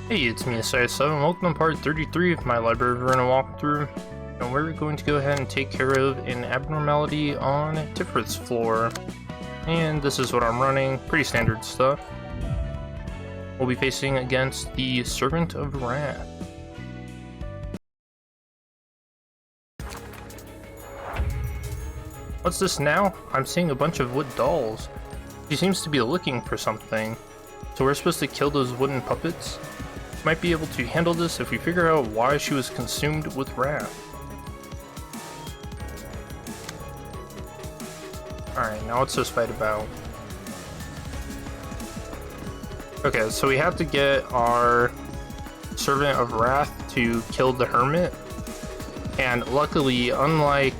Hey, it's me, Sai7. Welcome to part 33 of my Library of Ruina walkthrough. And we're going to go ahead and take care of an abnormality on Tiphereth's floor. And this is what I'm running, pretty standard stuff. We'll be facing against the Servant of Wrath. What's this now? I'm seeing a bunch of wood dolls. She seems to be looking for something. So we're supposed to kill those wooden puppets? Might be able to handle this if we figure out why she was consumed with wrath. Alright, now what's this fight about? Okay, so we have to get our Servant of Wrath to kill the Hermit. And luckily, unlike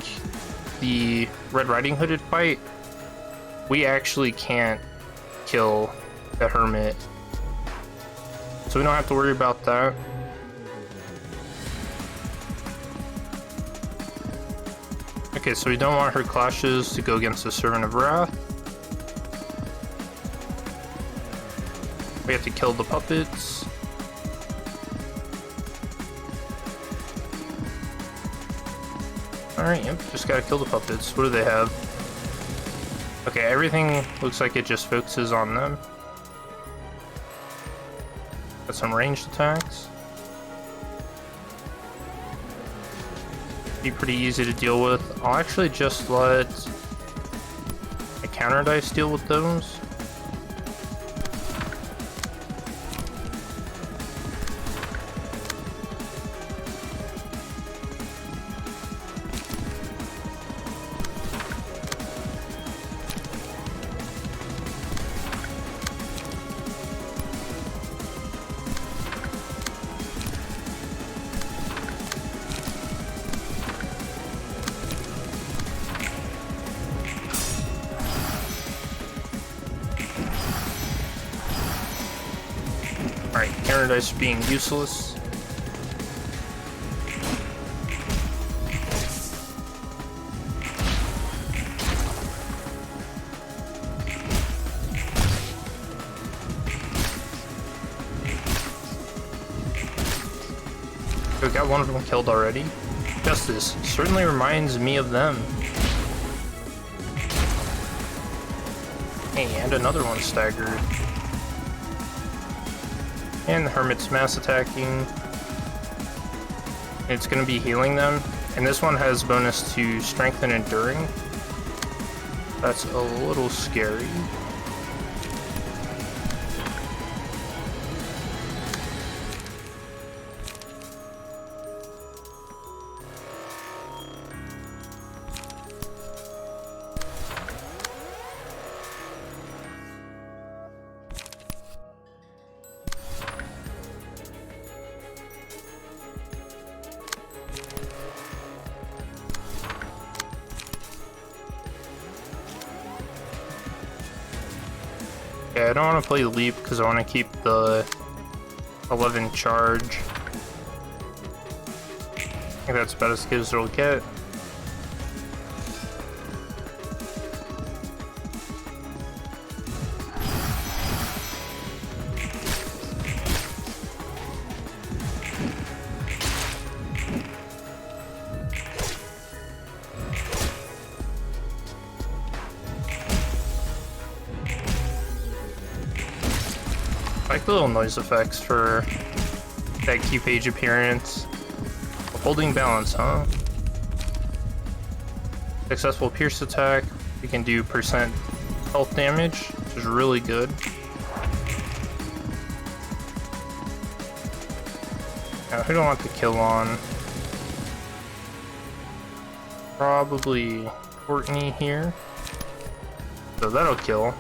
the Red Riding Hooded fight, we actually can't kill the Hermit. So we don't have to worry about that. Okay, so we don't want her clashes to go against the Servant of Wrath. We have to kill the puppets. Alright, yep, just gotta kill the puppets. What do they have? Okay, everything looks like it just focuses on them. Got some ranged attacks. Be pretty easy to deal with. I'll actually just let a counter dice deal with those. Alright, counter dice being useless. We got one of them killed already. Justice certainly reminds me of them. Hey, and another one staggered. And the Hermit's mass attacking. It's going to be healing them. And this one has bonus to strength and enduring. That's a little scary. I don't want to play Leap because I want to keep the 11 charge. I think that's about as good as it'll get. I like the little noise effects for that key page appearance. Holding balance, huh? Successful pierce attack. We can do percent health damage, which is really good. Now, who do I want to kill on? Probably Courtney here. So that'll kill.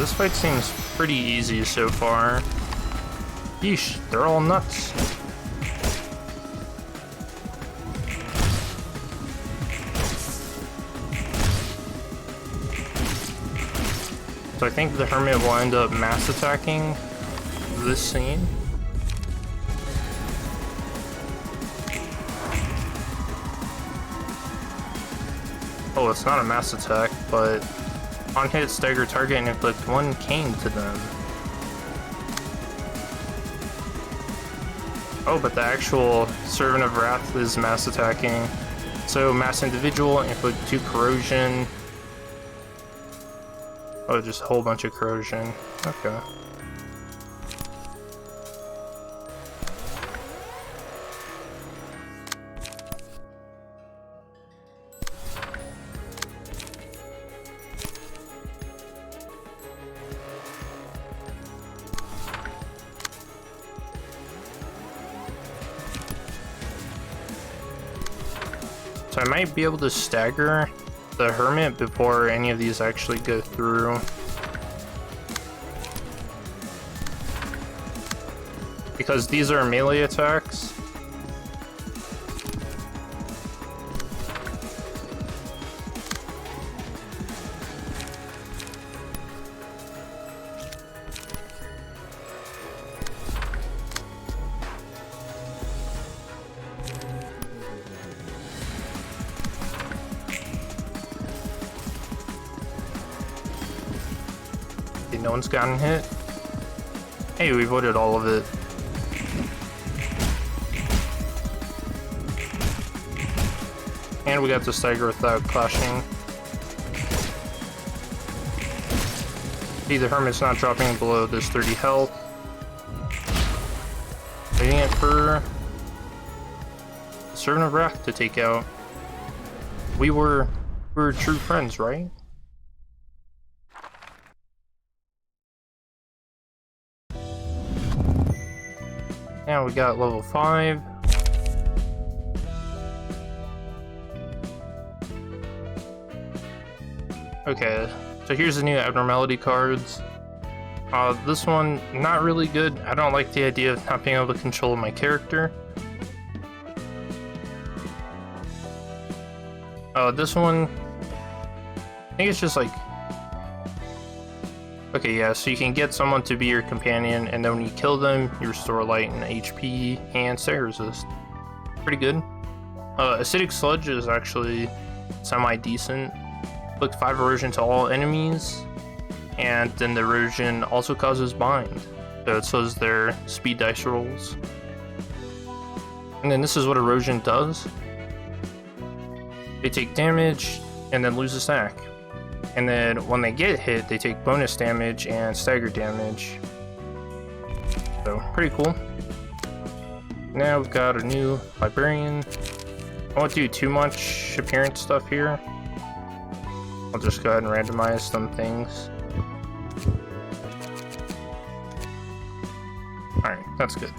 this fight seems pretty easy so far. Yeesh, they're all nuts. So I think the Hermit will end up mass attacking this scene. Oh, it's not a mass attack, but on hit, stagger target and inflict 1 cane to them. Oh, but the actual Servant of Wrath is mass attacking. So mass individual, inflict 2 corrosion. Oh, just a whole bunch of corrosion. Okay. So I might be able to stagger the Hermit before any of these actually go through. Because these are melee attacks. No one's gotten hit. Hey, we voted all of it. And we got to stagger without clashing. See, the Hermit's not dropping below this 30 health. Waiting it for the Servant of Wrath to take out. We were true friends, right? Now we got level 5. Okay, so here's the new abnormality cards. This one, not really good. I don't like the idea of not being able to control my character. This one, I think it's just like... Okay, yeah, so you can get someone to be your companion, and then when you kill them, you restore light and HP and stagger resist. Pretty good. Acidic Sludge is actually semi-decent. Inflict 5 erosion to all enemies, and then the erosion also causes bind. So it slows their speed dice rolls. And then this is what erosion does. They take damage, and then lose a stack. And then when they get hit, they take bonus damage and stagger damage. So, pretty cool. Now we've got a new Librarian. I won't do too much appearance stuff here. I'll just go ahead and randomize some things. Alright, that's good.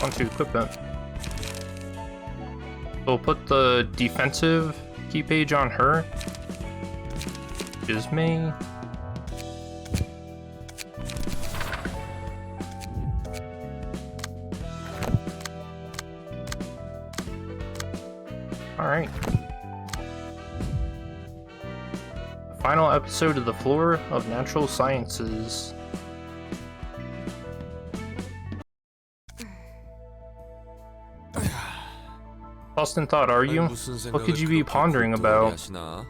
Want to equip it. We'll put the defensive key page on her, which is me. Alright. Final episode of the Floor of Natural Sciences. Lost in thought, are you? What could you be pondering about? Long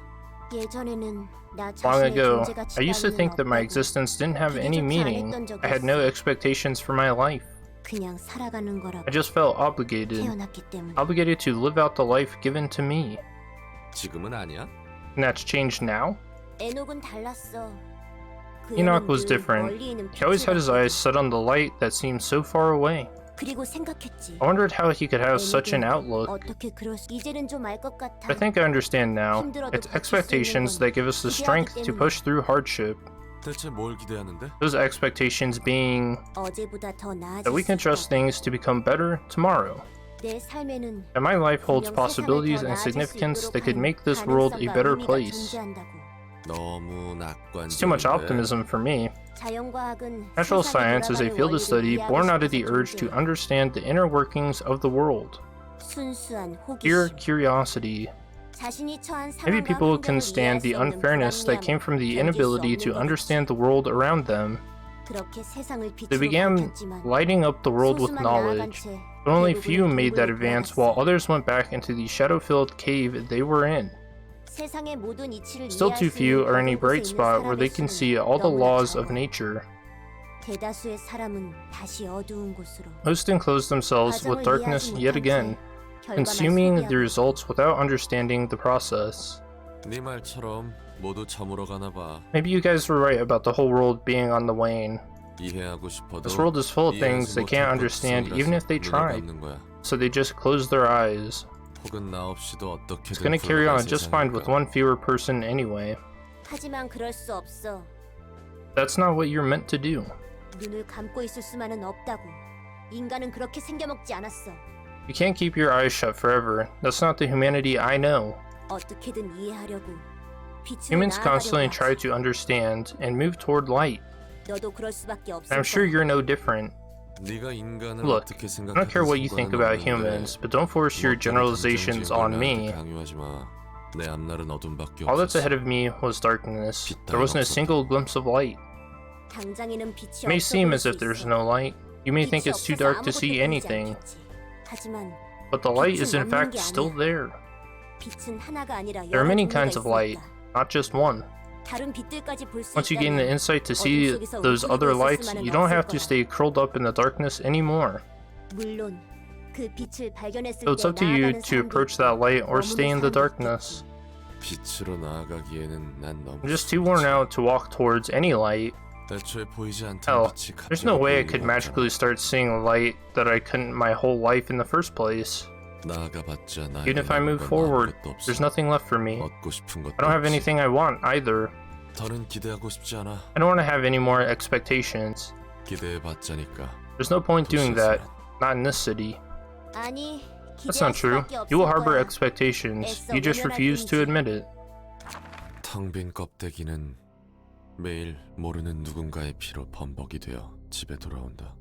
ago, I used to think that my existence didn't have any meaning. I had no expectations for my life. I just felt obligated to live out the life given to me. And that's changed now? Enoch was different. He always had his eyes set on the light that seemed so far away. I wondered how he could have such an outlook. I think I understand now. It's expectations that give us the strength to push through hardship. Those expectations being that we can trust things to become better tomorrow. And my life holds possibilities and significance that could make this world a better place. It's too much optimism for me. Natural science is a field of study born out of the urge to understand the inner workings of the world. Pure curiosity. Maybe people can stand the unfairness that came from the inability to understand the world around them. They began lighting up the world with knowledge, but only few made that advance while others went back into the shadow-filled cave they were in. Still too few are in a bright spot where they can see all the laws of nature. Most enclose themselves with darkness yet again, consuming the results without understanding the process. Maybe you guys were right about the whole world being on the wane. This world is full of things they can't understand even if they try, so they just close their eyes. It's gonna carry on just fine with one fewer person anyway. That's not what you're meant to do. You can't keep your eyes shut forever. That's not the humanity I know. Humans constantly try to understand and move toward light. I'm sure you're no different. Look, I don't care what you think about humans, but don't force your generalizations on me. All that's ahead of me was darkness. There wasn't a single glimpse of light. It may seem as if there's no light. You may think it's too dark to see anything. But the light is in fact still there. There are many kinds of light, not just one. Once you gain the insight to see those other lights, you don't have to stay curled up in the darkness anymore. So it's up to you to approach that light or stay in the darkness. I'm just too worn out to walk towards any light. Hell, there's no way I could magically start seeing light that I couldn't my whole life in the first place. Even if I move forward, there's nothing left for me. I don't have anything I want either. I don't want to have any more expectations. There's no point doing that, not in this city. That's not true. You will harbor expectations, you just refuse to admit it. 매일 모르는 누군가의 피로 범벅이 되어 집에 돌아온다.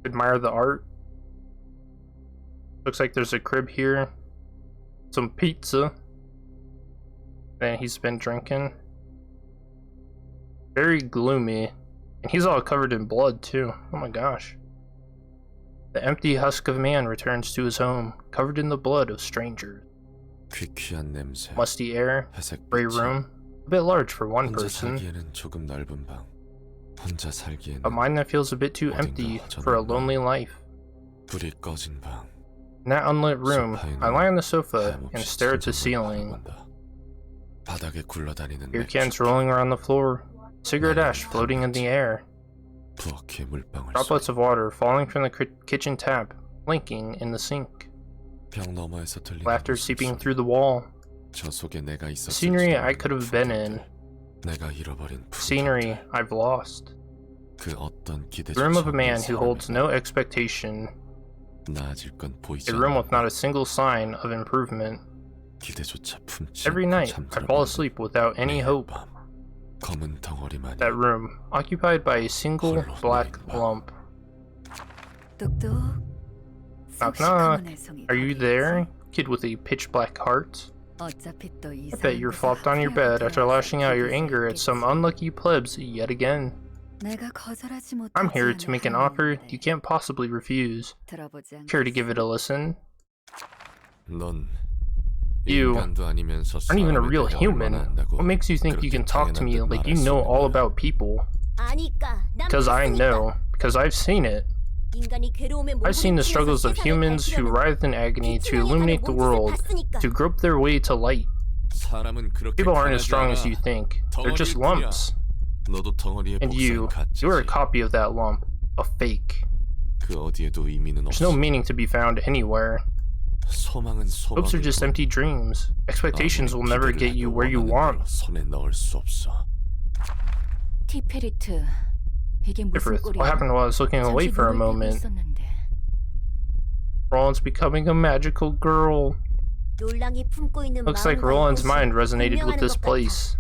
Admire the art. Looks like there's a crib here. Some pizza. And he's been drinking. Very gloomy. And he's all covered in blood too. Oh my gosh. The empty husk of man returns to his home, covered in the blood of strangers. 귀퀴한 냄새. Musty air, gray room. A bit large for one person. A mind that feels a bit too empty for a lonely life. In that unlit room, I lie on the sofa and stare at the ceiling. Beer cans rolling around the floor, cigarette ash floating in the air. Droplets of water falling from the kitchen tap, blinking in the sink. Laughter seeping through the wall. The scenery I could have been in. Scenery I've lost. The room of a man who holds no expectation. A room with not a single sign of improvement. Every night, I fall asleep without any hope. That room, occupied by a single black lump. Knock knock. Are you there, kid with a pitch black heart? I bet you're flopped on your bed after lashing out your anger at some unlucky plebs yet again. I'm here to make an offer you can't possibly refuse. Care to give it a listen? You aren't even a real human. What makes you think you can talk to me like you know all about people? Because I know. Because I've seen it. I've seen the struggles of humans who writhe in agony to illuminate the world, to grope their way to light. People aren't as strong as you think. They're just lumps. And you're a copy of that lump. A fake. There's no meaning to be found anywhere. Hopes are just empty dreams. Expectations will never get you where you want. Tiphereth, what happened while I was looking away for a moment? Roland's becoming a magical girl. 롤랑이 품고 있는 Looks like Roland's mind resonated with this place.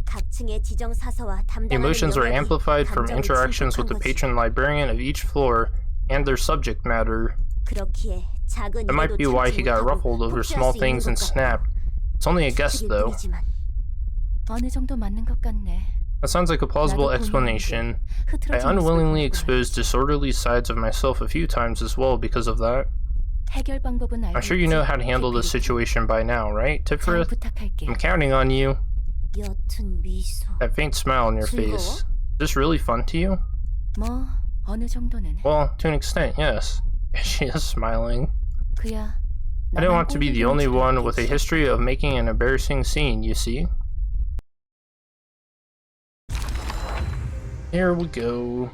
각층의 지정 사서와 The 담당하는 emotions are 영역이 amplified from 감정을 interactions with the 증폭한 거지. patron librarian of each floor and their subject matter. 그렇기에 작은 That might 일에도 be why 참지 he got 못하고 ruffled over 폭주할 small 수 있는 things and 것 같다. snapped. It's only a guess, though. 뿐이지만 어느 정도 맞는 것 같네. That sounds like a plausible explanation. I unwillingly exposed disorderly sides of myself a few times as well because of that. 해결 방법은 알고 I'm sure you know how to handle this situation by now, right, 잘 Tiphereth? 부탁할게. I'm counting on you. 옅은 미소. That faint smile on your face. Is this really fun to you? 뭐 어느 정도는. Well, to an extent, yes. She is smiling. 그야. I didn't 나만 want to be the 꼴보기 only 싫은 one with a 거지. history of making an embarrassing scene, you see? Here we go.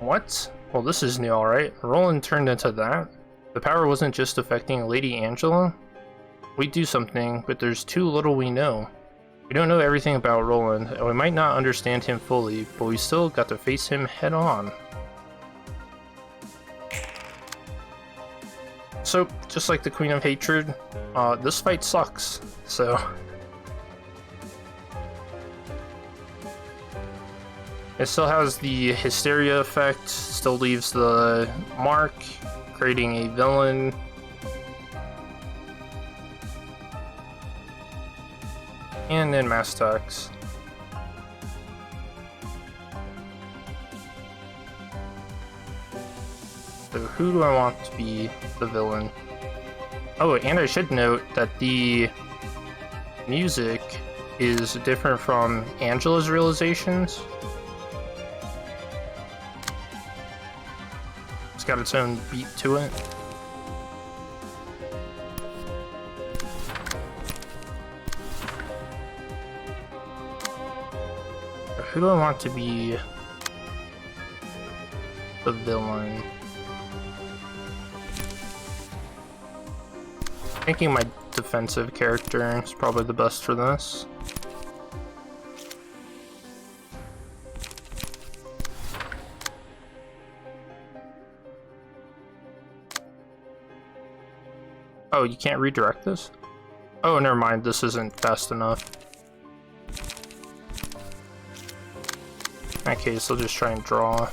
What? Well, this is new, alright. Roland turned into that? The power wasn't just affecting Lady Angela? We do something, but there's too little we know. We don't know everything about Roland, and we might not understand him fully, but we still got to face him head on. So, just like the Queen of Hatred, this fight sucks, so... It still has the hysteria effect, still leaves the mark, creating a villain. And then mass attacks. So who do I want to be the villain? Oh, and I should note that the music is different from Angela's realizations. It's got its own beat to it. Who do I want to be the villain? Thinking my defensive character is probably the best for this. Oh, you can't redirect this? Oh, never mind, this isn't fast enough. In that case, I'll just try and draw.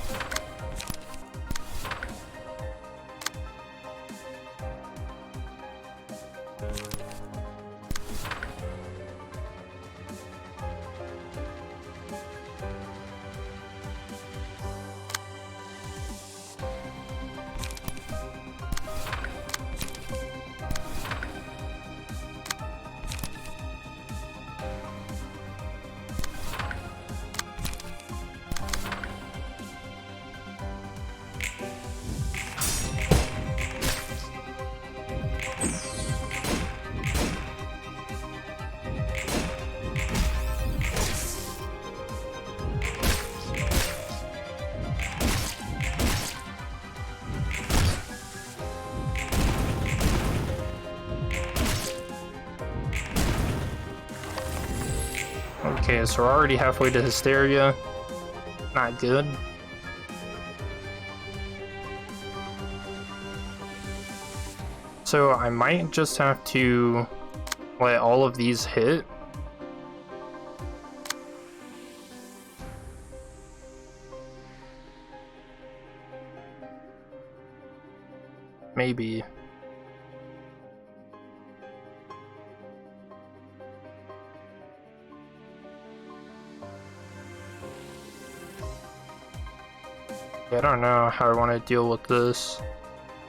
Okay, so we're already halfway to hysteria. Not good. So I might just have to let all of these hit. Maybe. I don't know how I want to deal with this.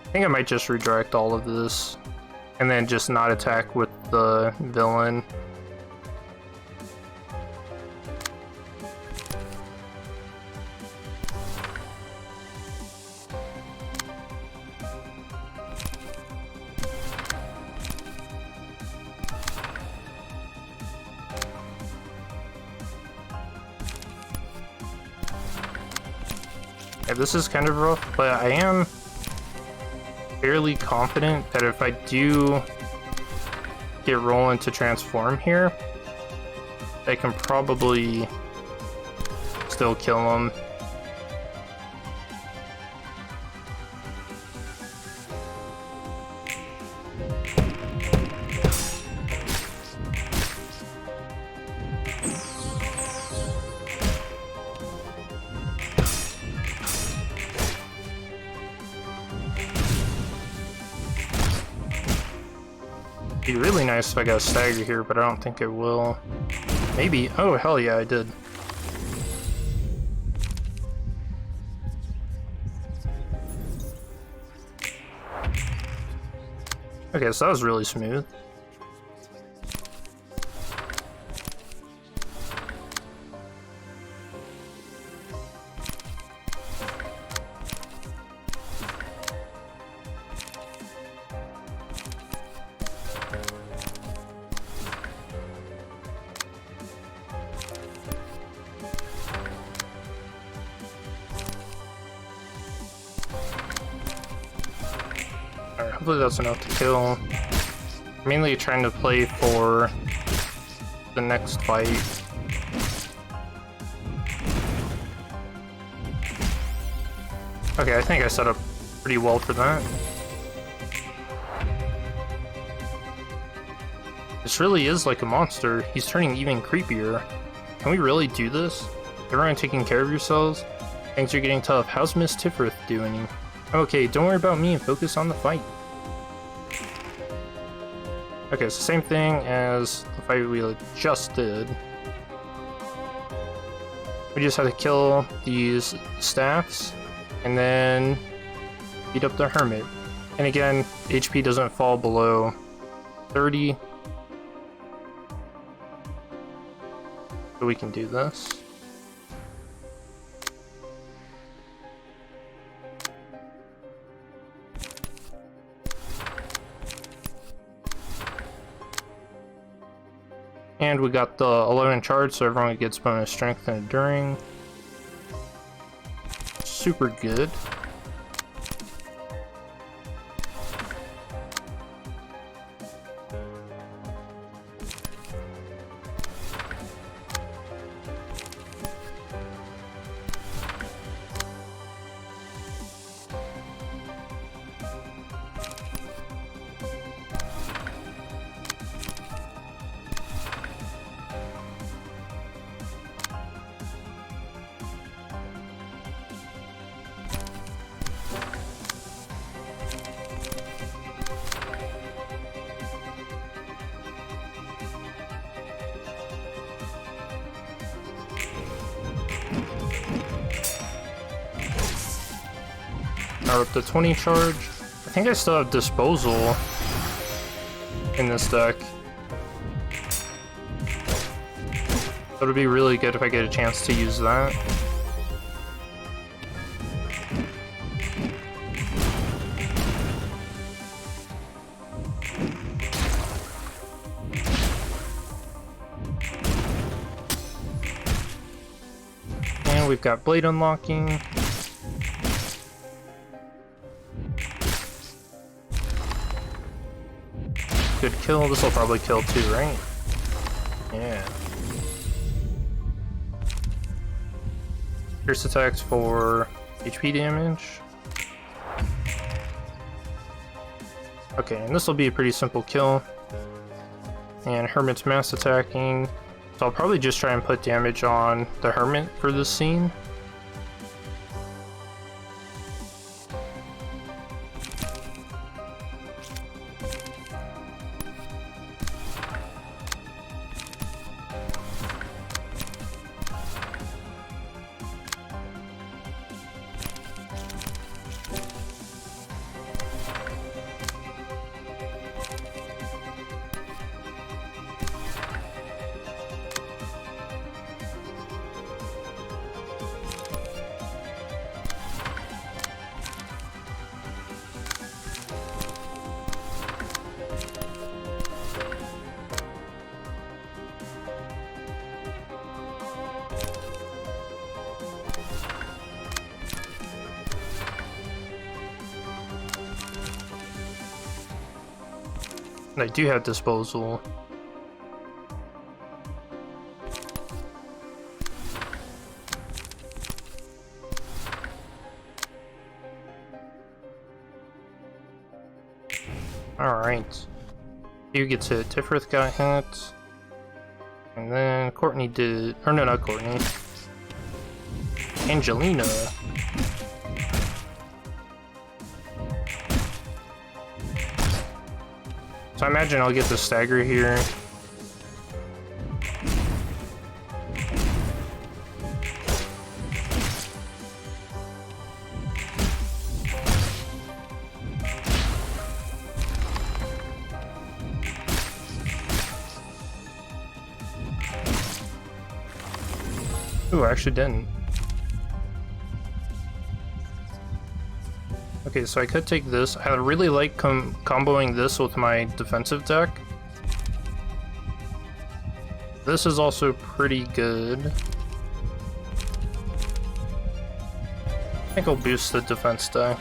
I think I might just redirect all of this and then just not attack with the villain. Yeah, this is kind of rough, but I am fairly confident that if I do get Roland to transform here, I can probably still kill him. It'd be really nice if I got a stagger here, but I don't think I will. Maybe. Oh, hell yeah, I did. Okay, so that was really smooth. Alright, hopefully that's enough to kill. Mainly trying to play for the next fight. Okay, I think I set up pretty well for that. This really is like a monster. He's turning even creepier. Can we really do this? Everyone taking care of yourselves? Things are getting tough. How's Miss Tiphereth doing? Okay, don't worry about me and focus on the fight. Okay, so same thing as the fight we just did. We just had to kill these staffs and then beat up the hermit. And again, HP doesn't fall below 30. So we can do this. And we got the 11 charge, so everyone gets bonus strength and enduring. Super good. Now with the 20 charge, I think I still have disposal in this deck. That would be really good if I get a chance to use that. And we've got blade unlocking. Good kill. This will probably kill too, right? Yeah. Pierce attacks for HP damage. Okay, and this will be a pretty simple kill. And Hermit's mass attacking. So I'll probably just try and put damage on the Hermit for this scene. And I do have disposal. Alright. You get to Tiphereth got hit. And then Courtney did. Or no, not Courtney. Angelina. So I imagine I'll get the stagger here. Ooh, I actually didn't. Okay, so I could take this. I really like comboing this with my defensive deck. This is also pretty good. I think I'll boost the defense deck.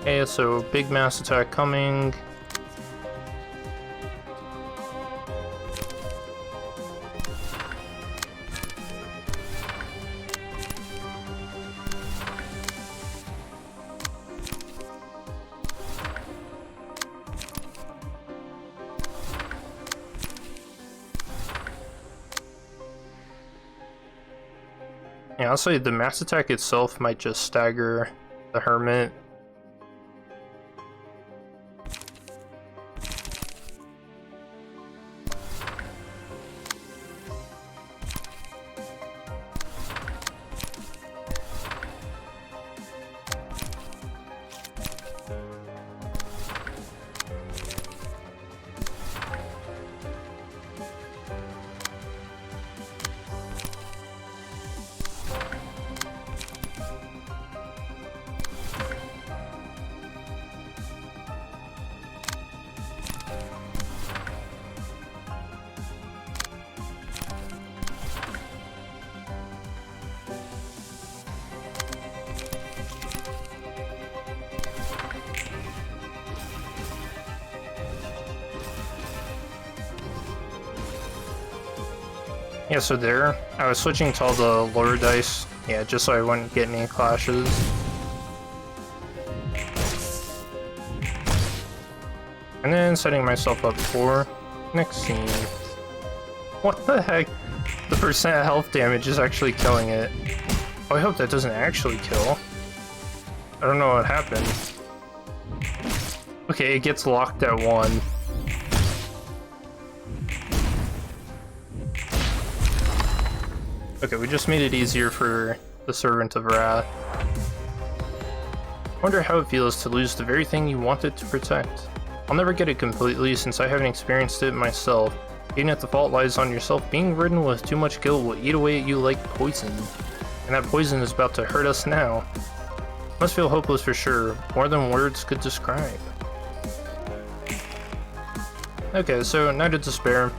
Okay, so big mass attack coming. Yeah, I'll say the mass attack itself might just stagger the Hermit. Yeah, so there, I was switching to all the lower dice, yeah, just so I wouldn't get any clashes. And then setting myself up for next scene. What the heck? The percent health damage is actually killing it. Oh, I hope that doesn't actually kill. I don't know what happened. Okay, it gets locked at 1. Okay, we just made it easier for the Servant of Wrath. Wonder how it feels to lose the very thing you wanted to protect. I'll never get it completely since I haven't experienced it myself. Even if the fault lies on yourself, being ridden with too much guilt will eat away at you like poison. And that poison is about to hurt us now. Must feel hopeless for sure, more than words could describe. Okay, so Night of Despair.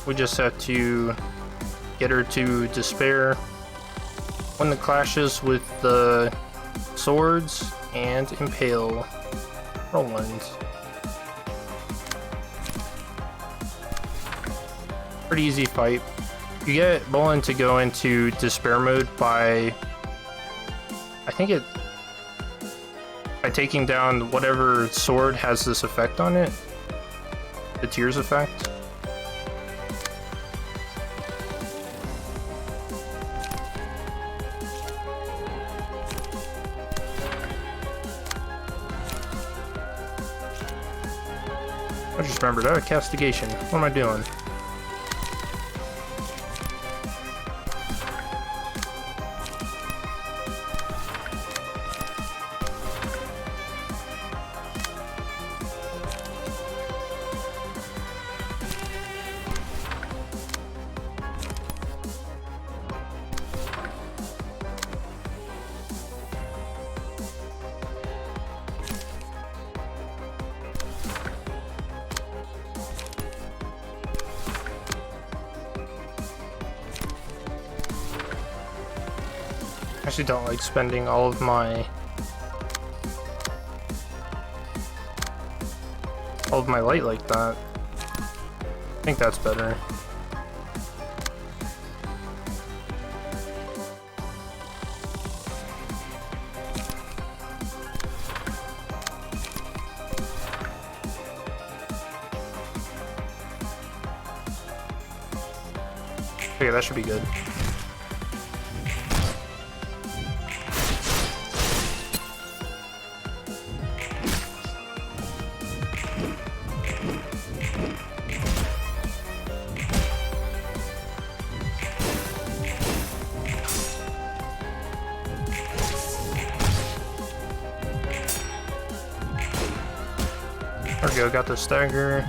We just have to get her to despair when the clashes with the swords and impale Roland. Pretty easy fight. You get Bolin to go into despair mode by, I think it, by taking down whatever sword has this effect on it, the Tears effect. I just remembered, castigation. What am I doing? I actually don't like spending all of my light like that. I think that's better. Okay, that should be good. There we go, got the stagger.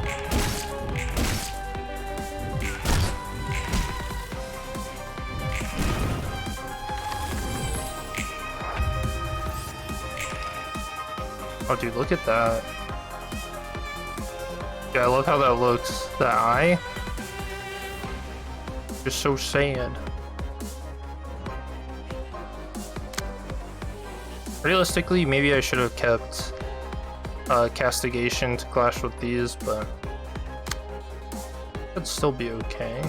Oh dude, look at that. Yeah, I love how that looks. That eye. Just so sad. Realistically, maybe I should have kept castigation to clash with these, but it'd still be okay.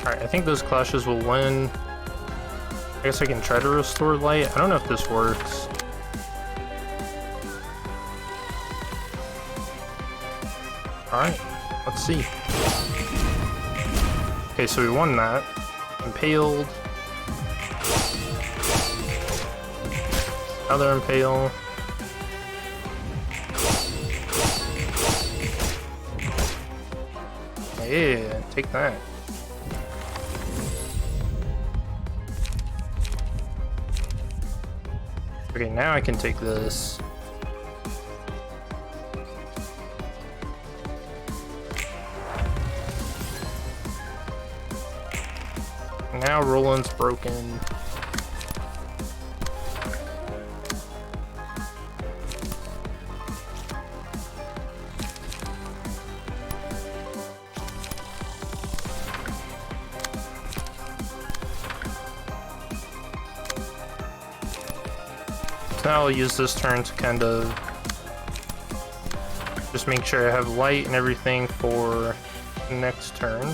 Alright, I think those clashes will win. I guess I can try to restore light. I don't know if this works. Alright, let's see. Okay, so we won that. Impaled. Another impale. Yeah, take that. Okay, now I can take this. Now Roland's broken. Now I'll use this turn to kind of just make sure I have light and everything for next turn.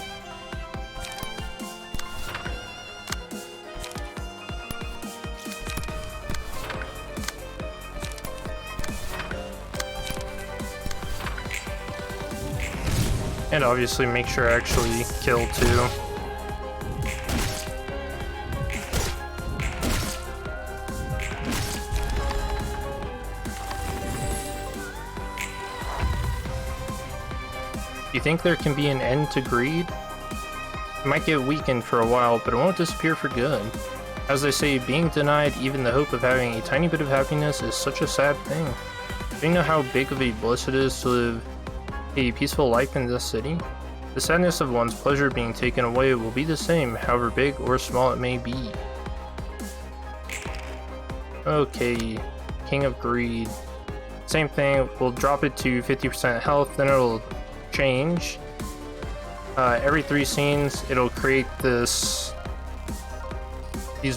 And obviously make sure I actually kill too. You think there can be an end to greed? It might get weakened for a while, but it won't disappear for good. As they say, being denied even the hope of having a tiny bit of happiness is such a sad thing. Do you know how big of a bliss it is to live a peaceful life in this city? The sadness of one's pleasure being taken away will be the same, however big or small it may be. Okay, King of Greed. Same thing, we'll drop it to 50% health, then it'll change. Every 3 scenes, it'll create these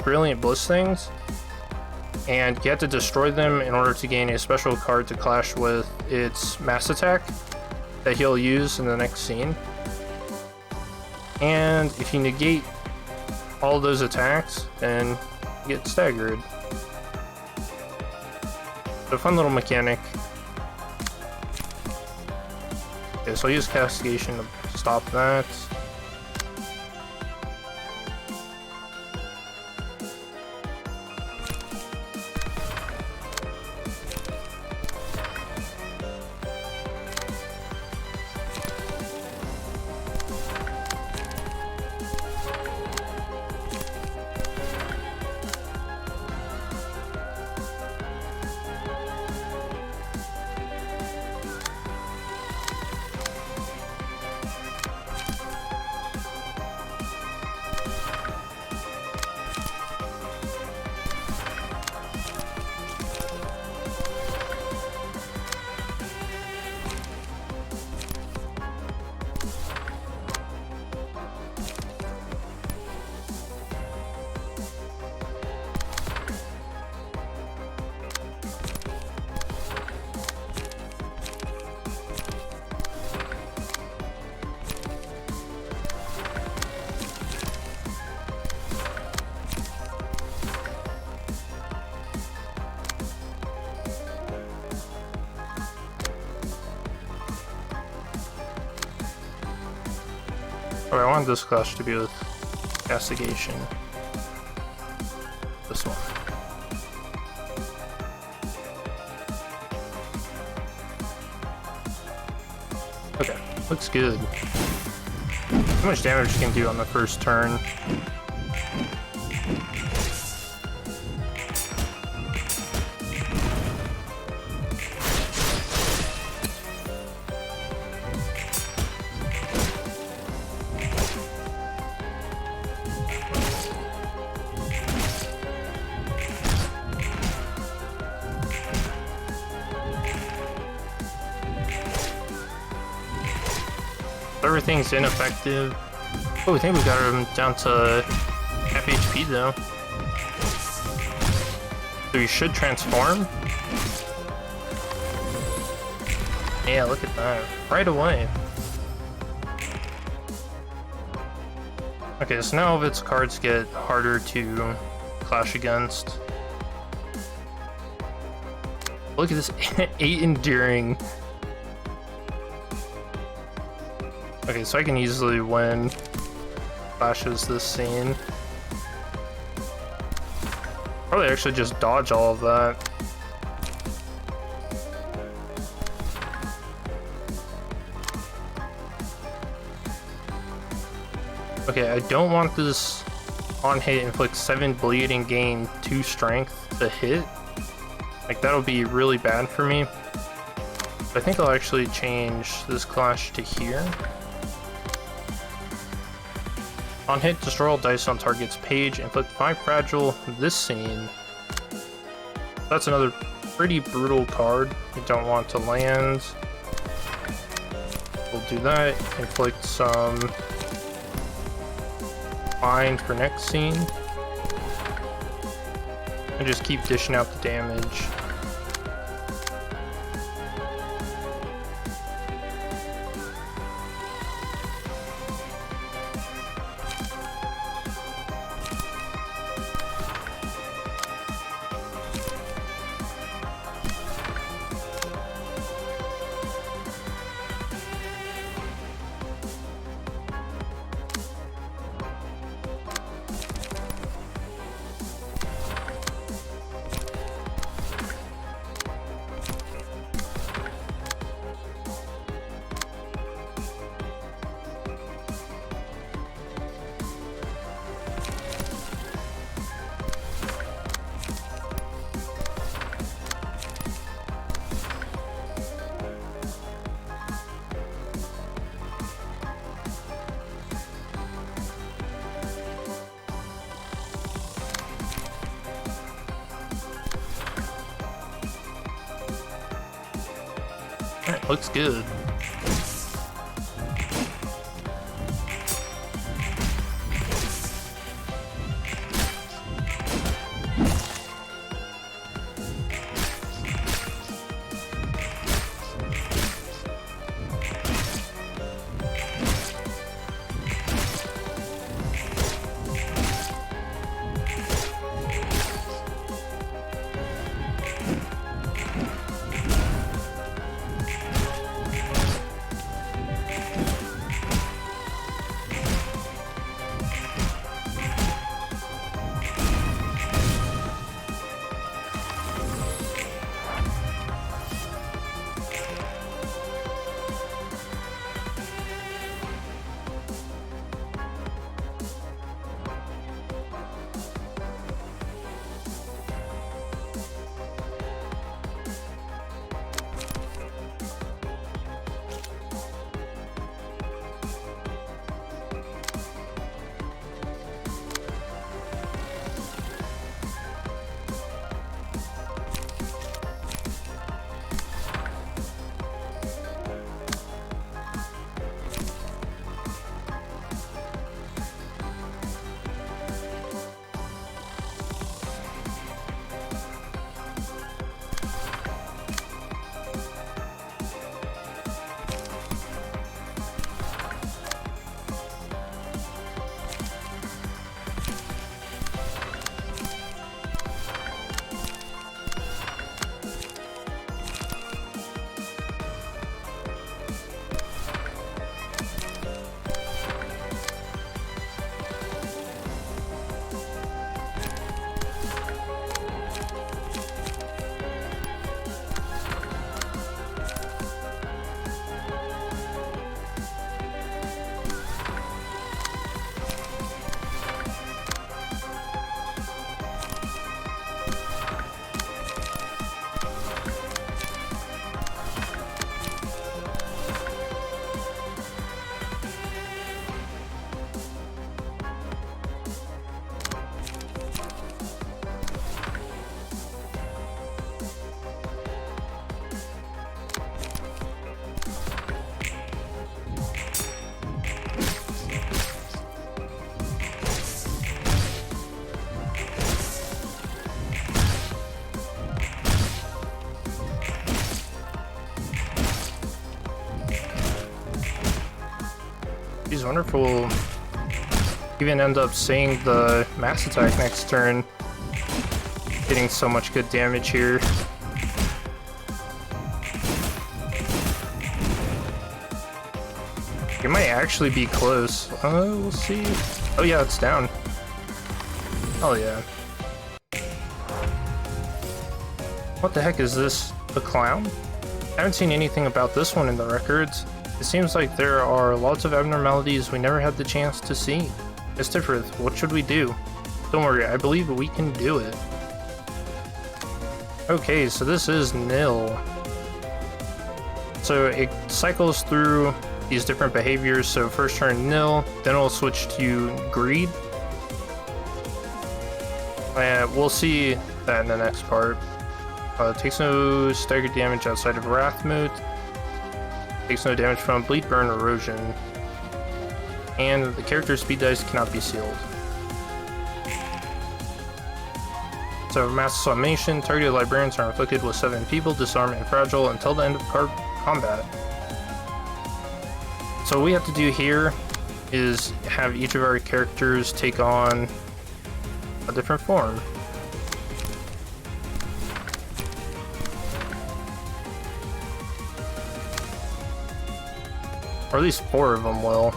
brilliant bliss things, and you have to destroy them in order to gain a special card to clash with its mass attack that he'll use in the next scene. And if you negate all those attacks, then you get staggered. So fun little mechanic. Okay, so I'll use castigation to stop that. Oh, I want this clash to be with castigation. This one. Okay, looks good. How much damage you can do on the first turn? Everything's ineffective. Oh, I think we got him down to half HP though. So he should transform. Yeah, look at that. Right away. Okay, so now its cards get harder to clash against. Look at this 8 enduring. Okay, so I can easily win clashes this scene. Probably actually just dodge all of that. Okay, I don't want this on hit inflict 7 bleed and gain 2 strength to hit. Like, that'll be really bad for me. But I think I'll actually change this clash to here. On hit, destroy all dice on target's page, inflict 5 fragile. This scene. That's another pretty brutal card you don't want to land. We'll do that. Inflict some bind for next scene. And just keep dishing out the damage. Alright, looks good. Jeez, I wonder if we'll even end up saying the mass attack next turn. Getting so much good damage here. It might actually be close. We'll see. Oh yeah, it's down. Oh yeah. What the heck is this? A clown? I haven't seen anything about this one in the records. It seems like there are lots of abnormalities we never had the chance to see. Miss Tiphereth, what should we do? Don't worry, I believe we can do it. Okay, so this is Nihil. So it cycles through these different behaviors. So first turn Nihil, then it'll switch to Greed. And we'll see that in the next part. Takes no staggered damage outside of Wrath mode. Takes no damage from Bleed, Burn, Erosion. And the character's speed dice cannot be sealed. So Mass Summation, targeted librarians are inflicted with 7 people, disarmed and fragile until the end of combat. So what we have to do here is have each of our characters take on a different form. Or at least 4 of them will.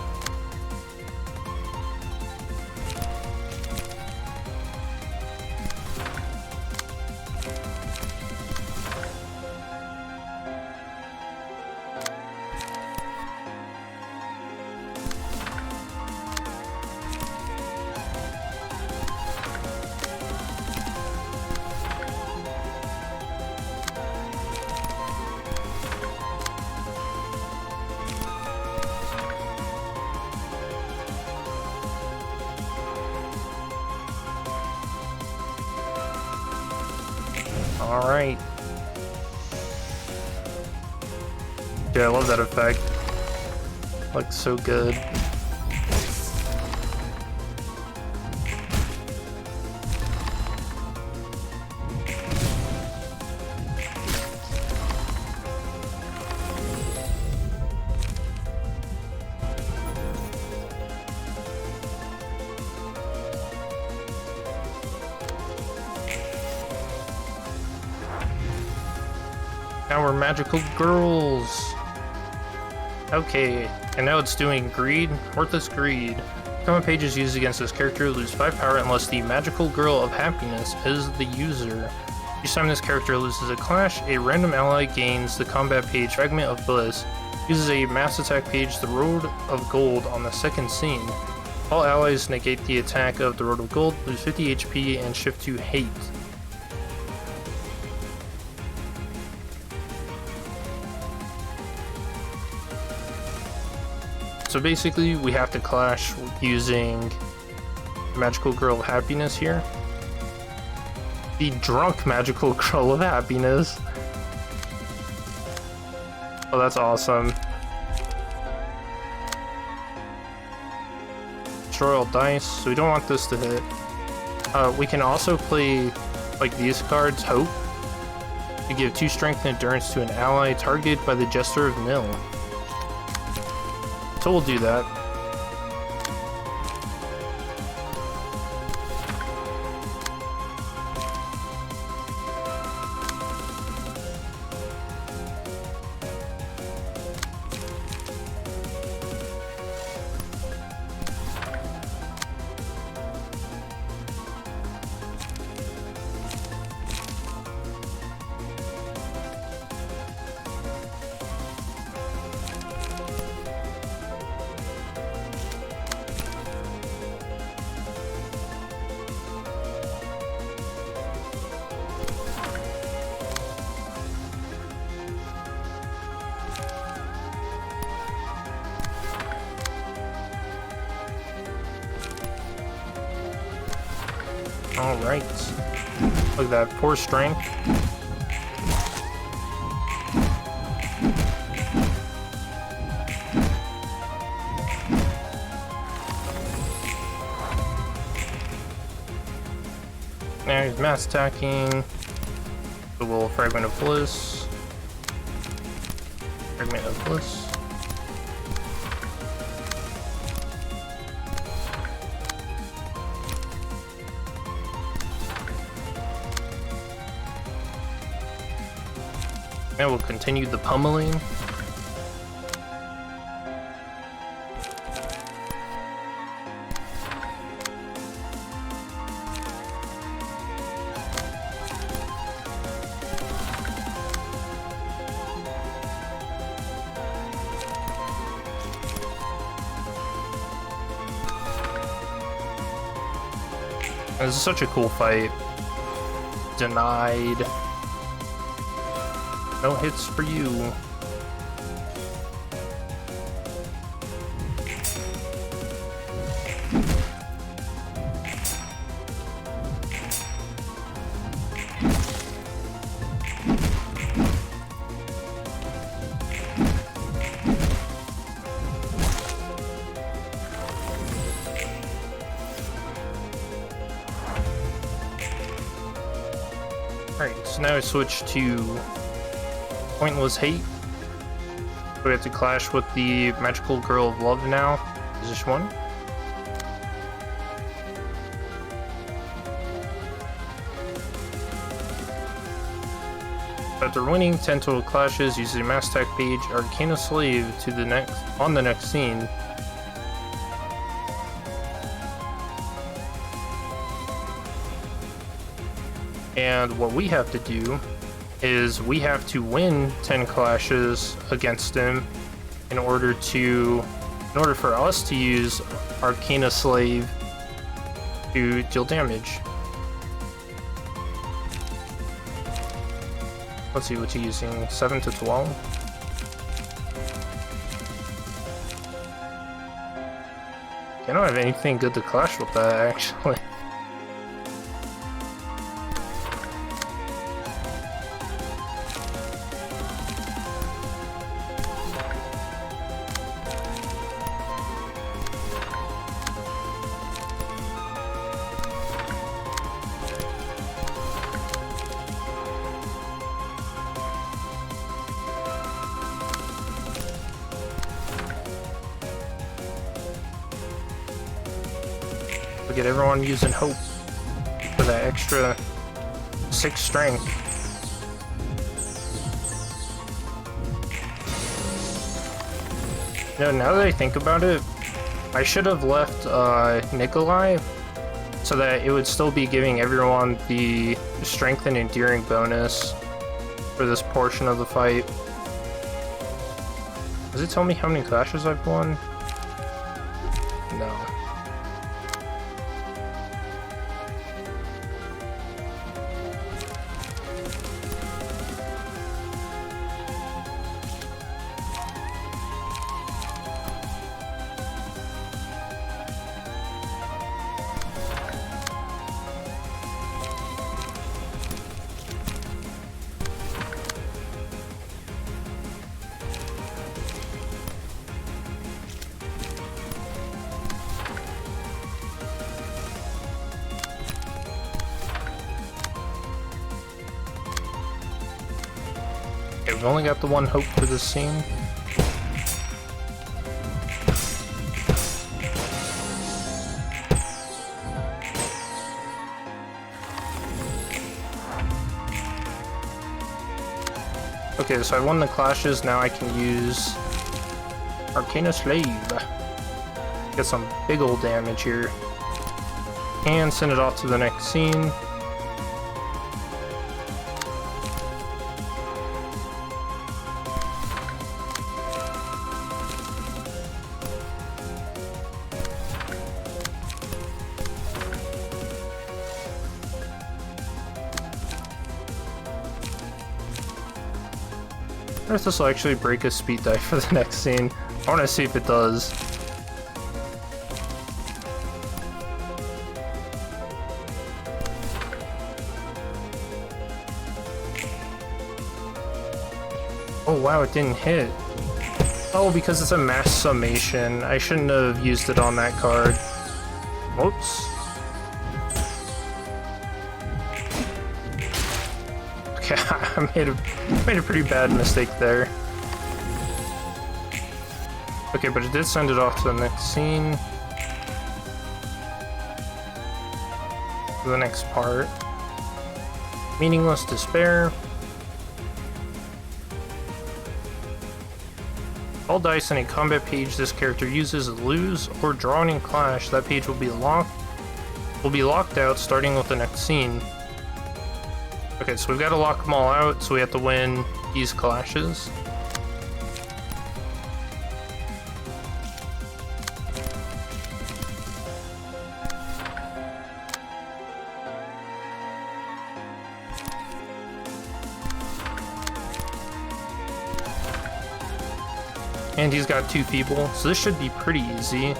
Alright. Dude, I love that effect. Looks so good. Now we're magical girls. Okay, and now it's doing Greed. Worthless Greed. Common page is used against this character, lose 5 power unless the magical girl of happiness is the user. Each time this character loses a clash, a random ally gains the combat page Fragment of Bliss. Uses a mass attack page, the Road of Gold, on the second scene. All allies negate the attack of the Road of Gold, lose 50 HP, and shift to Hate. So basically, we have to clash using Magical Girl of Happiness here. The Drunk Magical Girl of Happiness. Oh, that's awesome. Destroy all dice, so we don't want this to hit. We can also play, like these cards, Hope, to give 2 strength and endurance to an ally targeted by the Jester of Nihil. So we'll do that. Alright. Look at that, 4 strength. Now he's mass attacking. So we'll Fragment of Bliss. Fragment of Bliss. And we'll continue the pummeling. This is such a cool fight. Denied. No hits for you. Alright, so now I switch to Pointless Hate. We have to clash with the Magical Girl of Love now. Position 1. After winning 10 total clashes, use the Mass Attack page Arcana Slave to the next scene. And what we have to do is we have to win 10 clashes against him in order for us to use Arcana Slave to deal damage. Let's see, what's he using? 7 to 12? I don't have anything good to clash with that, actually. Get everyone using hope for that extra 6 strength. You know, now that I think about it, I should have left Nikolai so that it would still be giving everyone the strength and endearing bonus for this portion of the fight. Does it tell me how many clashes I've won? No. Okay, we've only got the one hope for this scene. Okay, so I won the clashes, now I can use Arcana Slave. Get some big old damage here. And send it off to the next scene. I wonder if this will actually break a speed die for the next scene. I want to see if it does. Oh wow, it didn't hit. Oh, because it's a mass summation. I shouldn't have used it on that card. Whoops. Okay, I made a pretty bad mistake there. Okay, but it did send it off to the next scene. To the next part. Meaningless Despair. All dice in a combat page this character uses lose or drawn in clash. That page will be locked out starting with the next scene. Okay, so we've got to lock them all out, so we have to win these clashes. And he's got 2 feeble, so this should be pretty easy.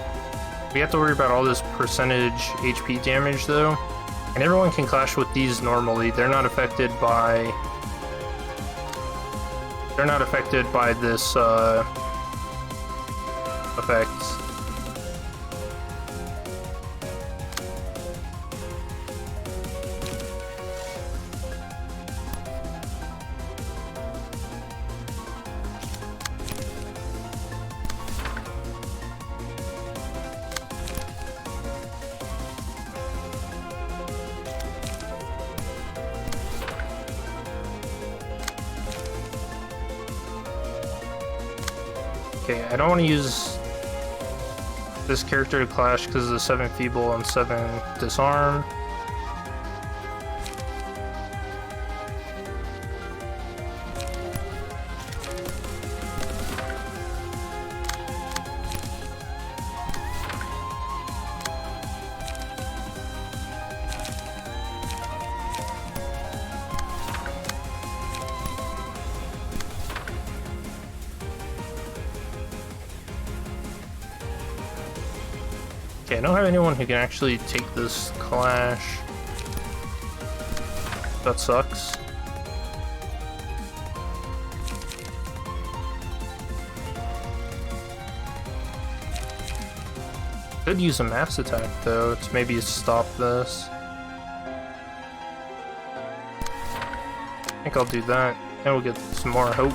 We have to worry about all this percentage HP damage though. And everyone can clash with these normally. They're not affected by this effects. Okay, I don't want to use this character to clash because of the 7 feeble and 7 disarm. Okay, I don't have anyone who can actually take this clash. That sucks. Could use a mass attack though to maybe stop this. I think I'll do that, and we'll get some more hope.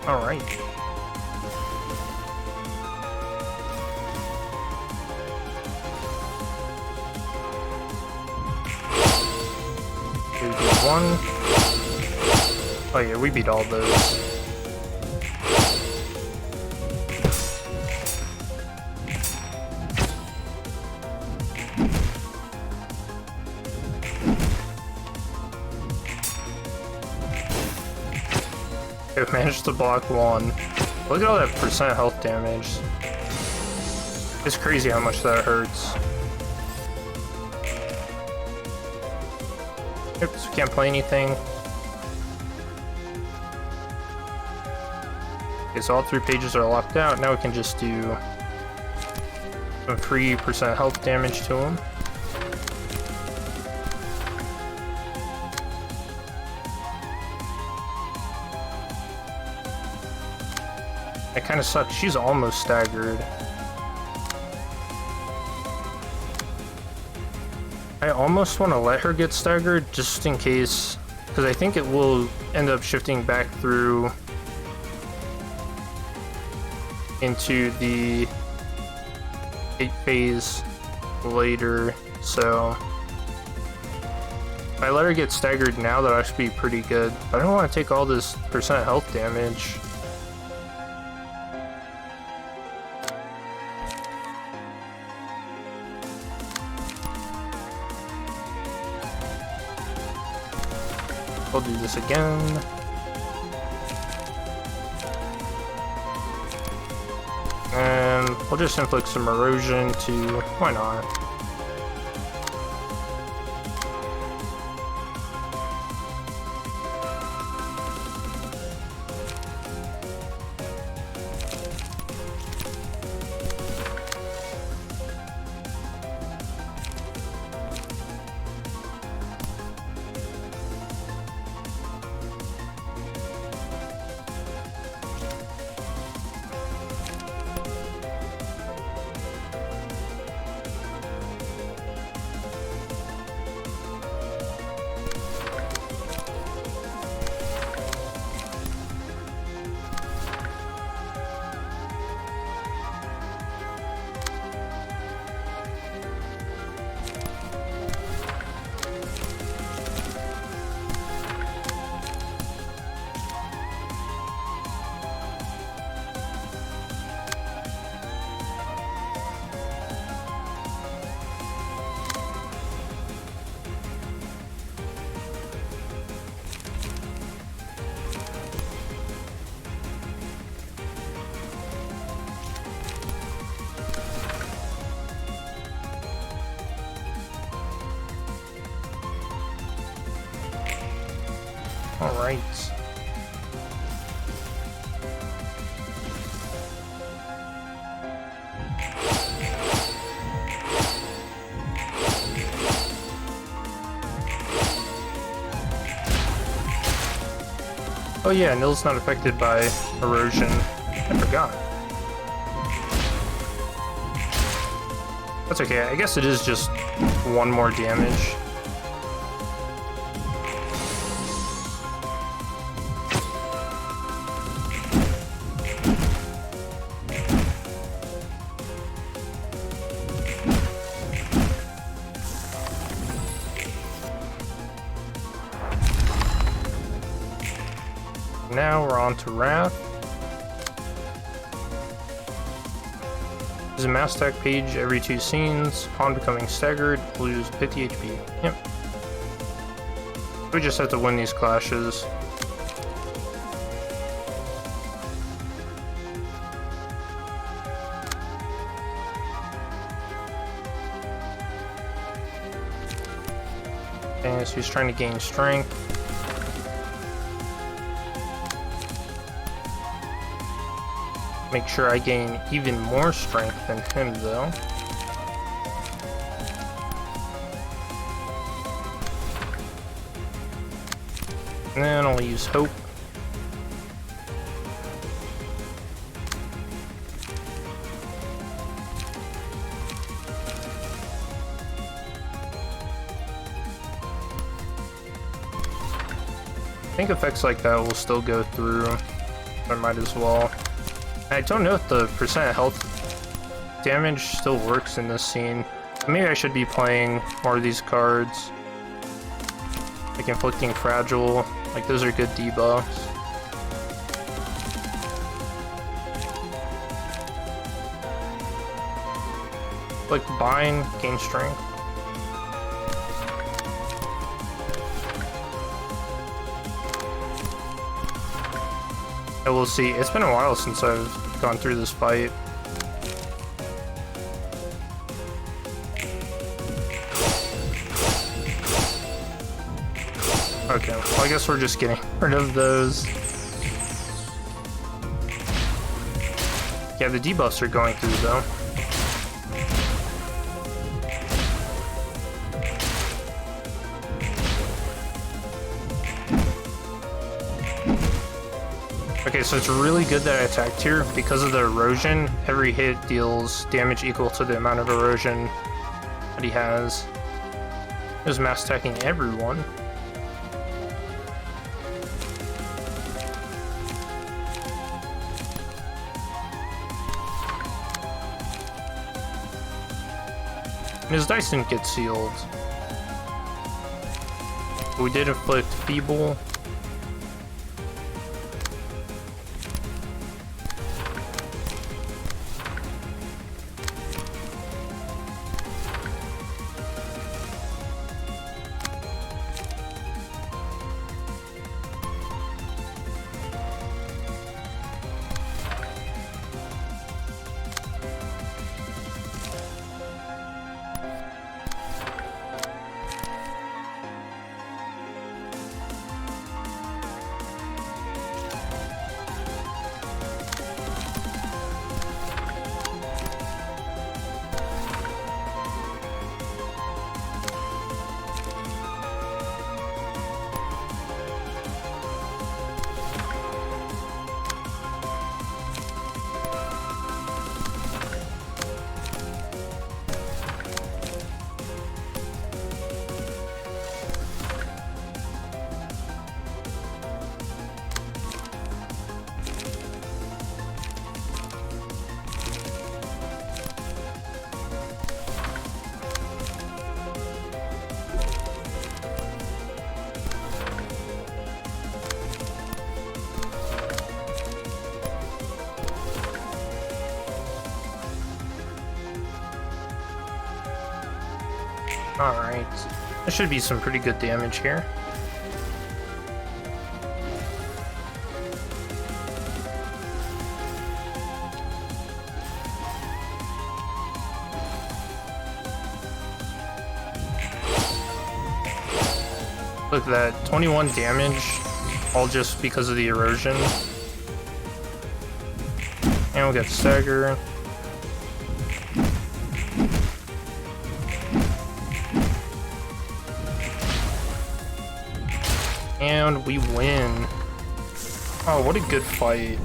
Alright. We beat 1. Oh yeah, we beat all those. Okay, we managed to block 1. Look at all that percent health damage. It's crazy how much that hurts. Oops, we can't play anything. Okay, so all 3 pages are locked out. Now we can just do some free percent health damage to them. That kind of sucks. She's almost staggered. I almost want to let her get staggered just in case, because I think it will end up shifting back through into the 8 phase later, so if I let her get staggered now, that'll actually be pretty good. But I don't want to take all this percent health damage. I'll do this again. And we'll just inflict some erosion to, why not? Alright. Oh yeah, Nil's not affected by erosion. I forgot. That's okay, I guess it is just one more damage. Now we're on to Wrath. There's a mass attack page every 2 scenes. Upon becoming staggered, lose 50 HP. Yep. We just have to win these clashes. Okay, so he's trying to gain strength. Make sure I gain even more strength than him, though. And then I'll use Hope. I think effects like that will still go through. I might as well. I don't know if the percent health damage still works in this scene. Maybe I should be playing more of these cards. Like Inflicting Fragile. Like, those are good debuffs. Like Bind, gain strength. And we'll see. It's been a while since I've gone through this fight. Okay, well, I guess we're just getting rid of those. Yeah, the debuffs are going through though. Okay, so it's really good that I attacked here. Because of the erosion, every hit deals damage equal to the amount of erosion that he has. He was mass attacking everyone. And his dice didn't get sealed. We did inflict Feeble. Alright. There should be some pretty good damage here. Look at that, 21 damage all just because of the erosion. And we'll get stagger. And we win. Oh, what a good fight.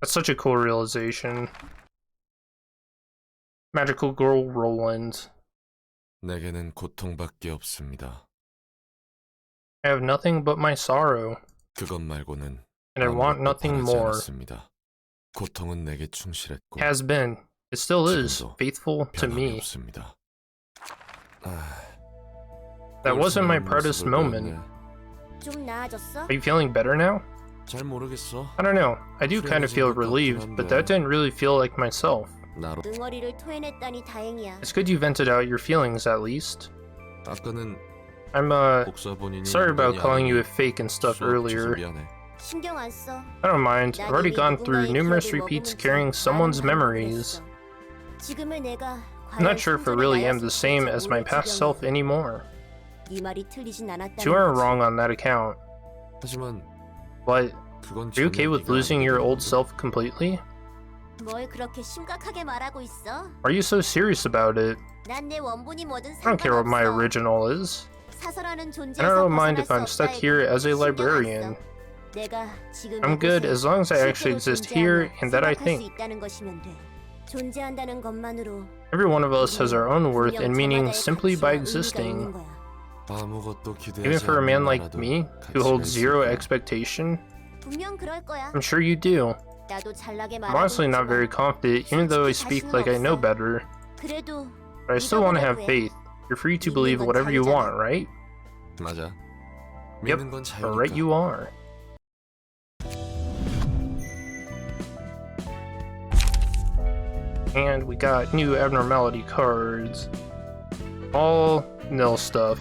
That's such a cool realization. Magical girl Roland. 내게는 고통밖에 없습니다. I have nothing but my sorrow, 그것 말고는 and I want 아무것도 nothing 바라지 more. 않았습니다. 고통은 내게 충실했고 Has been, it still is, 지금도 faithful to 변함이 me. 없습니다. That wasn't my proudest moment. 좀 나아졌어? Are you feeling better now? 잘 모르겠어. I don't know. I do kind of feel relieved, but that didn't really feel like myself. 나로 응어리를 토해냈다니 다행이야. It's good you vented out your feelings at least. 아까는 I'm 복사 본인이 sorry about 인간이 calling you a 아니니 fake and stuff 수업 earlier. 쳐서 미안해. 신경 안 써. I don't mind. I've already gone through numerous repeats carrying someone's memories. 지금의 내가 I'm not sure if I really am the same as my past self anymore. 네 말이 틀리진 않았다는 You aren't 거지. wrong on that account. 하지만 But 그건 are you okay 전혀 with 네가 losing 아니기 your 때문에. old self completely? 뭘 그렇게 심각하게 말하고 있어? Why are you so serious about it? 난 내 원본이 뭐든 I don't care what my 상관없어. original is. 사설하는 And I 존재에서 don't mind if 벗어날 I'm 수 stuck 없다에 here as a 신경 안 써. librarian. 내가 지금 I'm good as long as I actually 실제로 exist here 존재하며 and that I 생각할 수 think. 있다는 것이면 돼. 존재한다는 것만으로 Every one of us has our own worth and meaning 저마다의 simply by 가치와 의미가 existing. 있는 거야. 아무것도 기대하지 Even for a man 않는 like 나라도 me, who 가치가 holds zero 있을 거야. expectation, 분명 그럴 거야. I'm sure you do. 나도 잘나게 I'm 말하고 honestly not very 있지만 confident, even though I speak like I know better. 그래도 But I still want to have faith. You're free to believe whatever you want, right? 맞아. Yep, 믿는 건 Alright, 자유니까. you are. And we got new abnormality cards. All nil stuff.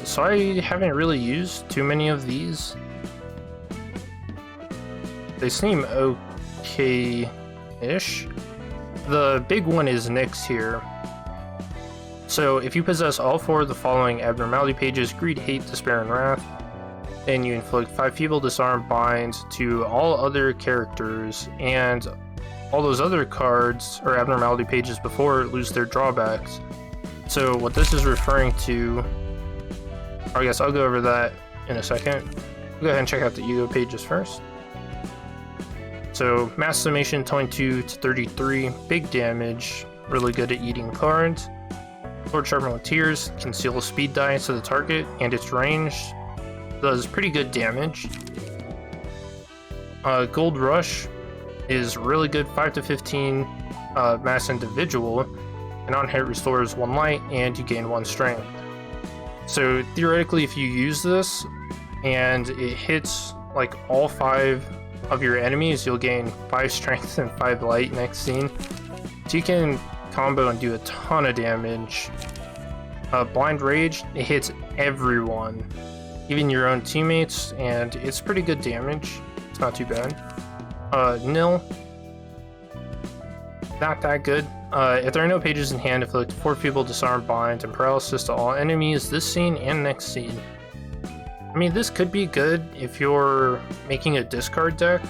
So I haven't really used too many of these. They seem okay-ish. The big one is Nyx here. So if you possess all 4 of the following abnormality pages, Greed, Hate, Despair, and Wrath, then you inflict 5 Feeble, Disarm, Bind to all other characters, and all those other cards or abnormality pages before lose their drawbacks. So what this is referring to, I guess I'll go over that in a second. Go ahead and check out the ego pages first. So mass summation 22 to 33, big damage, really good at eating cards. Sword Sharpened with Tears, conceal speed die to the target and its range, does pretty good damage. Gold Rush is really good, 5 to 15 mass individual, and on hit restores 1 light and you gain 1 strength. So theoretically, if you use this and it hits like all 5 of your enemies, you'll gain 5 strength and 5 light next scene. So you can combo and do a ton of damage. Blind Rage, it hits everyone, even your own teammates, and it's pretty good damage. It's not too bad. Nihil, not that good. If there are no pages in hand, inflict 4 Feeble, Disarm, Bind, and Paralysis to all enemies this scene and next scene. I mean, this could be good if you're making a discard deck,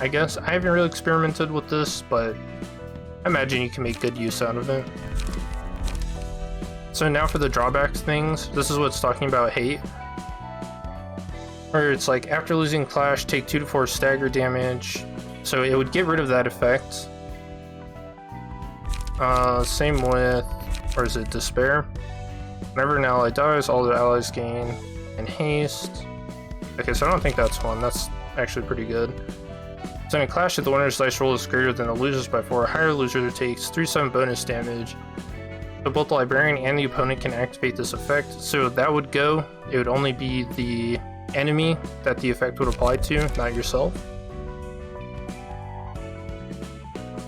I guess. I haven't really experimented with this, but I imagine you can make good use out of it. So now for the drawbacks things, this is what's talking about Hate. Where it's like, after losing Clash, take 2 to 4 stagger damage. So it would get rid of that effect. Same with, or is it Despair? Whenever an ally dies, all their allies gain in haste. Okay, so I don't think that's one. That's actually pretty good. So in a clash, if the winner's dice roll is greater than the loser's by 4, a higher loser takes 3/7 bonus damage. So both the librarian and the opponent can activate this effect. So that would go. It would only be the enemy that the effect would apply to, not yourself.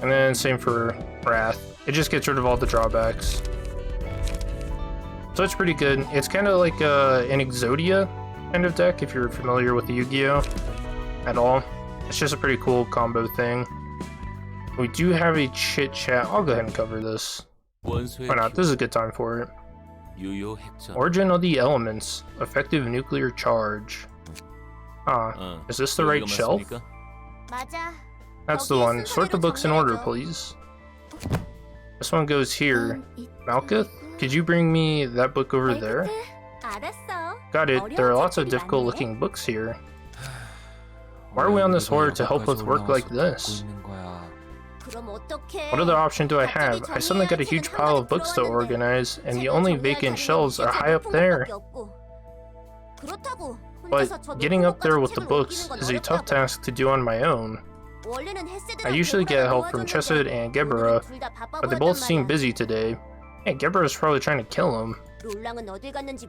And then same for Wrath. It just gets rid of all the drawbacks. So it's pretty good. It's kind of like an Exodia kind of deck, if you're familiar with the Yu-Gi-Oh! At all. It's just a pretty cool combo thing. We do have a chit chat. I'll go ahead and cover this. Why not? This is a good time for it. 유효 핵전. Origin of the elements. Effective nuclear charge. Is this the right shelf? 맞아. That's the one. Sort the books in order, please. This one goes here. Malkuth, could you bring me that book over there? 알았어. Got it. There are lots of difficult looking books here. Why are we on this horror to help with work like this? 그럼 어떡해? What other option do I have? I suddenly got a huge pile of books to organize, and the only vacant shelves are high up there. But getting up there with the books is a tough task to do on my own. I usually get help from Chesed and Gebera, but they both seem busy today. Hey, Gebera's probably trying to kill him.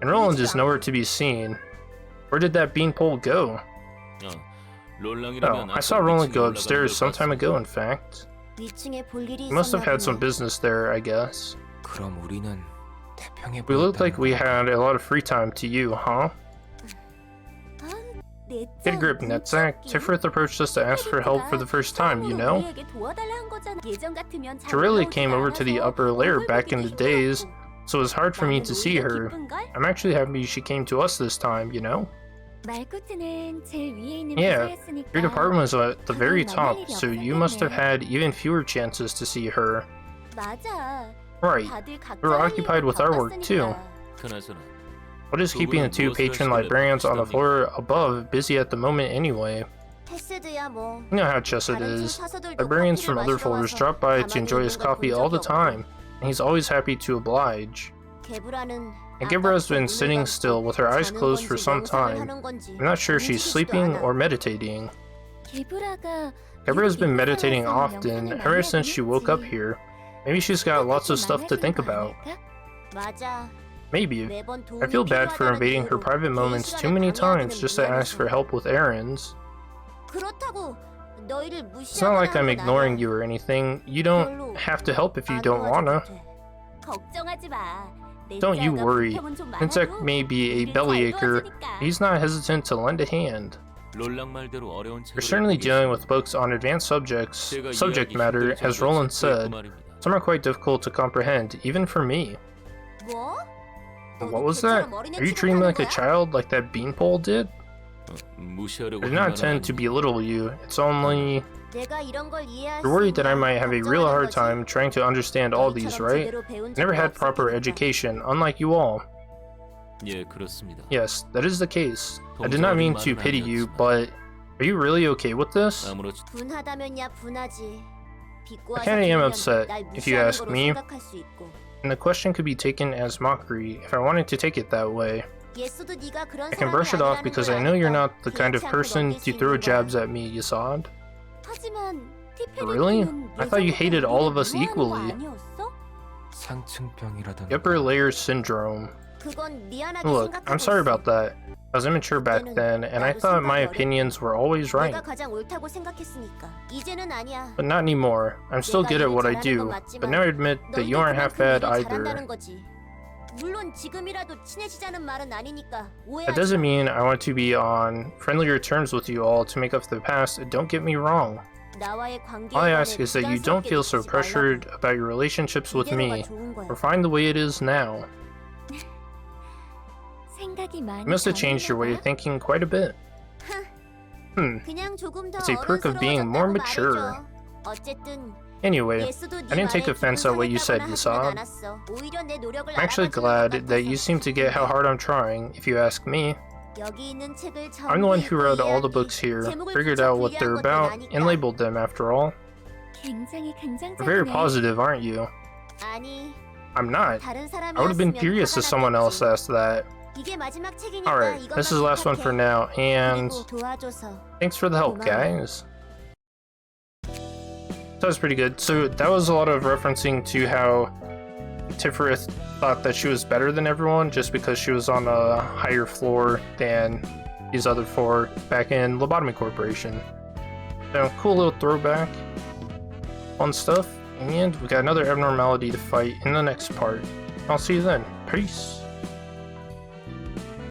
And Roland is nowhere to be seen. Where did that beanpole go? Oh, I saw Roland go upstairs some time ago, in fact. He must have had some business there, I guess. We looked like we had a lot of free time to you, huh? Get a grip, Netzak. Tiphereth approached us to ask for help for the first time, you know? She really came over to the upper layer back in the days, so it was hard for me to see her. I'm actually happy she came to us this time, you know? Yeah, your department was at the very top, so you must have had even fewer chances to see her. Right, we were occupied with our work too. What is keeping the two patron librarians on the floor above busy at the moment anyway? You know how Chesed is. Librarians from other floors drop by to enjoy his coffee all the time, and he's always happy to oblige. And Gebera's been sitting still with her eyes closed for some time. I'm not sure if she's sleeping or meditating. Gebera's been meditating often ever since she woke up here. Maybe she's got lots of stuff to think about. Maybe. I feel bad for invading her private moments too many times just to ask for help with errands. It's not like I'm ignoring you or anything. You don't have to help if you don't wanna. Don't you worry. Insect may be a bellyacre, but he's not hesitant to lend a hand. You're certainly dealing with books on advanced subject matter, as Roland said. Some are quite difficult to comprehend, even for me. What was that? Are you treating me like a child, like that beanpole did? I do not intend to belittle you, it's only... You're worried that I might have a real hard time trying to understand all these, right? I never had proper education, unlike you all. Yes, that is the case. I did not mean to pity you, but... Are you really okay with this? I kinda am upset, if you ask me. And the question could be taken as mockery, if I wanted to take it that way. I can brush it off because I know you're not the kind of person to throw jabs at me, Yasad. Really? I thought you hated all of us equally. Upper layer syndrome. Look, I'm sorry about that. I was immature back then, and I thought my opinions were always right. But not anymore. I'm still good at what I do, but now I admit that you aren't half bad either. That doesn't mean I want to be on friendlier terms with you all to make up for the past, don't get me wrong. All I ask is that you don't feel so pressured about your relationships with me, or find the way it is now. You must have changed your way of thinking quite a bit. It's a perk of being more mature. Anyway, I didn't take offense at what you said, Yasab. I'm actually glad that you seem to get how hard I'm trying, if you ask me. I'm the one who read all the books here, figured out what they're about, and labeled them after all. You're very positive, aren't you? I'm not. I would have been furious if someone else asked that. Alright, this is the last one for now, and thanks for the help, guys. That was pretty good. So that was a lot of referencing to how Tiphereth thought that she was better than everyone just because she was on a higher floor than these other four back in Lobotomy Corporation. So cool little throwback. Fun stuff. And we got another abnormality to fight in the next part. I'll see you then. Peace.